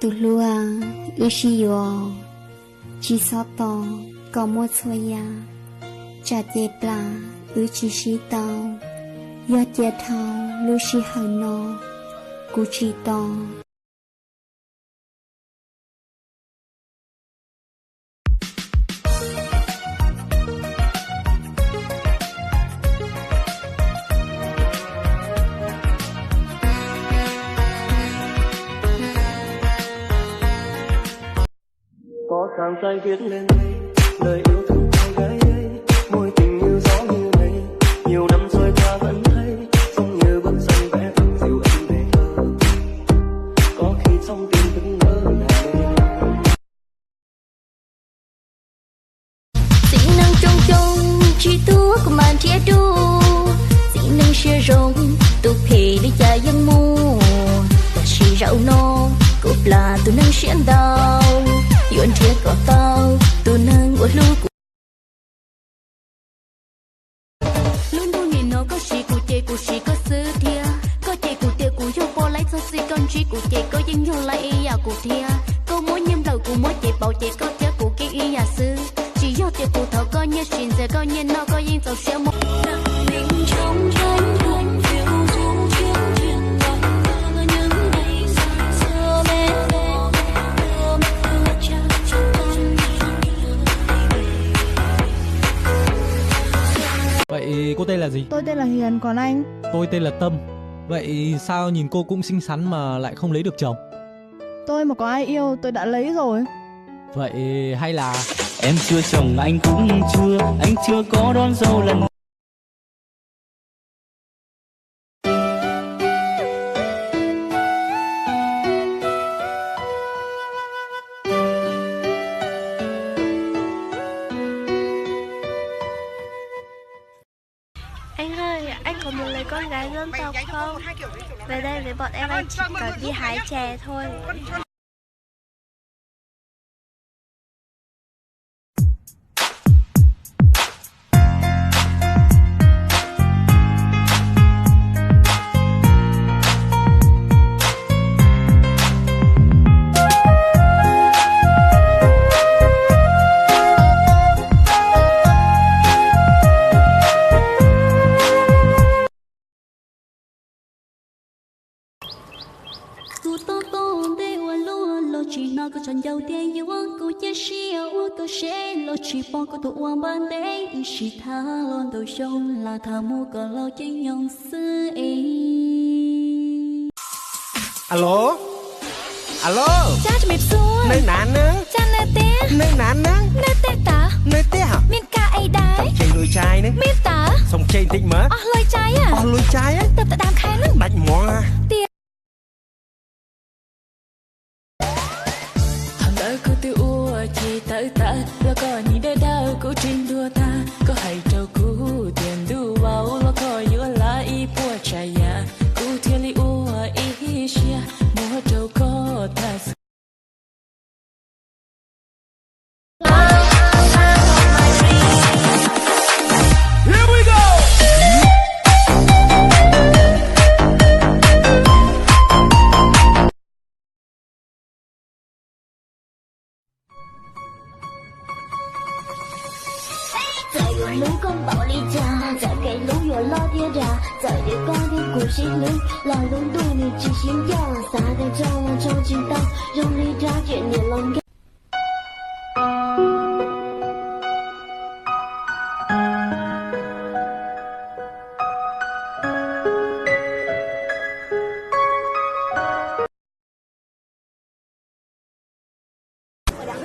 tu lua ushiyo chi soto có mua xoaya chả chê pla chi shi tao yo chê thao lu shi hờ no cu chi to có trang tay viết lên đây lời yêu thương cô gái ấy, môi tình như gió như mây, nhiều năm trôi qua vẫn thấy giống như bức tranh vẽ từng dịu em về thơ, có khi trong tim thức ngỡ này. Dĩ năng trong trong chỉ tua của màn chia đu, dĩ năng chia rong tu phê đi chơi dân mù, ta chỉ rau no, cốt là tu năng xuyên đau. Yuan chia có tao tu nâng của lu luôn luôn nhìn nó có gì cụ chỉ có sư thia có chê cụ tiệt cụ vô po lấy sao si con chỉ cụ chê có dân vô lấy ya cụ thia có mối nhâm đầu cụ mối chê bảo chê có chê cụ kia y ya sư chỉ do tiệt cụ thọ có như xin giờ có như nó có yên giàu xéo một mình trong tranh không phiêu du chiến chiến bằng có những ngày xa xưa bên Vậy cô tên là gì? Tôi tên là Hiền, còn anh? Tôi tên là Tâm. Vậy sao nhìn cô cũng xinh xắn mà lại không lấy được chồng? Tôi mà có ai yêu tôi đã lấy rồi. Vậy hay là Em chưa chồng anh cũng chưa, anh chưa có đón dâu lần. Anh ơi, anh có muốn lấy con gái dân tộc không? Về đây với bọn em anh chỉ cần đi hái chè thôi. chỉ nói có chọn dâu tiền yêu cô chia sẻ cô sẽ lo chỉ bỏ cô tụ uang ban đêm chỉ tha lon đầu sông là thà mua có lo chính nhung xưa alo alo cha cho mẹp xua nơi nán nâng cha nơi té nơi nán nâng nơi té tả nơi té hả miên ca ai đái sòng chơi lùi trai nâng miên tả sòng chơi thịnh mớ lùi trái à lùi trai á tập tạ đàm khai nâng đánh món à tiền cô tiêu ua chỉ tới ta lo có nhị đỡ đau cô trên đua ta có hay trâu cú tiền đu vào lo có yếu lá y bùa chạy ya cú thiên li ua y xia mua trâu có ta lũ con bảo đi cha giờ cái lũ vừa lo đi ra giờ để con đi cùng xin lũ là lũ đuôi này chỉ xin giang xa cái trong chính tâm dùng đi ra chuyện nhiều lòng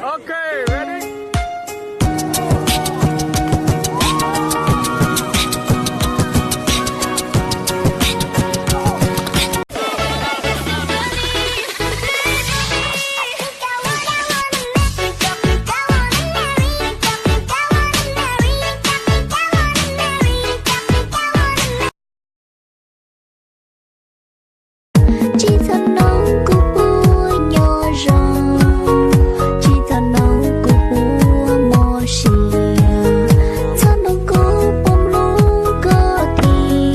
okay ready chỉ thân nó cũng bùa nhỏ rong chỉ thân nó cũng bùa mò xì thân nó cũng bông lú có thìa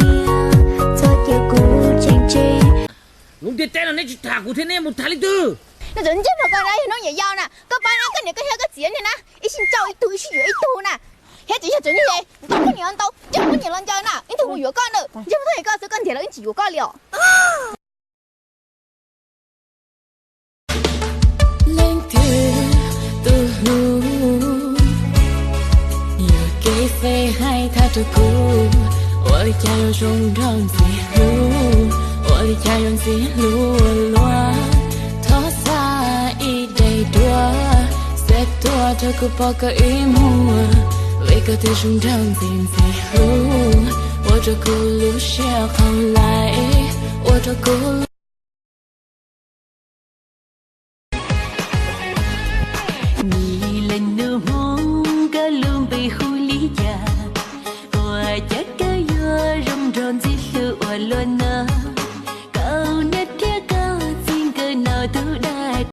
cho chiều cũ chênh chê Lúc tiết tên là nên chỉ thả của thế này một tháng lý tư 那人家跑过来弄也要呢，个班那个你个那个钱的呢，一心照一堆是有一堆呢。遐只遐准你嘞，你不你人刀，就不你人家呢，你同我有干了，你就不同一个是干铁了，一起有干了。lên thứ từ hú nhiều cái phê hai tha cho cũ ôi cha yo trong trong gì lu ôi cha yo gì lu loa thó xa y đầy đua sẽ tua cho cô bỏ cái ý mua vì có thể trong trong gì lu ôi cho cô lu sẽ không lại ôi cho cô lần nụ hôn cả luôn bị khu lý già và chắc cả yo rong ròn gì sự ở luôn nè cao nhất kia cao xin cơ nào thứ đại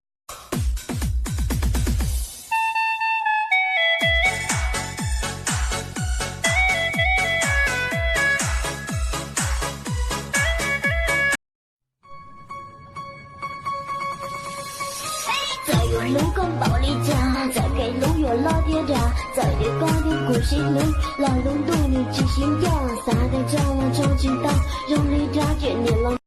再有路跟暴力家，再给路越老爹家，再给高点故事里，老龙对你执行掉，撒个招了周知道，用力抓住你了。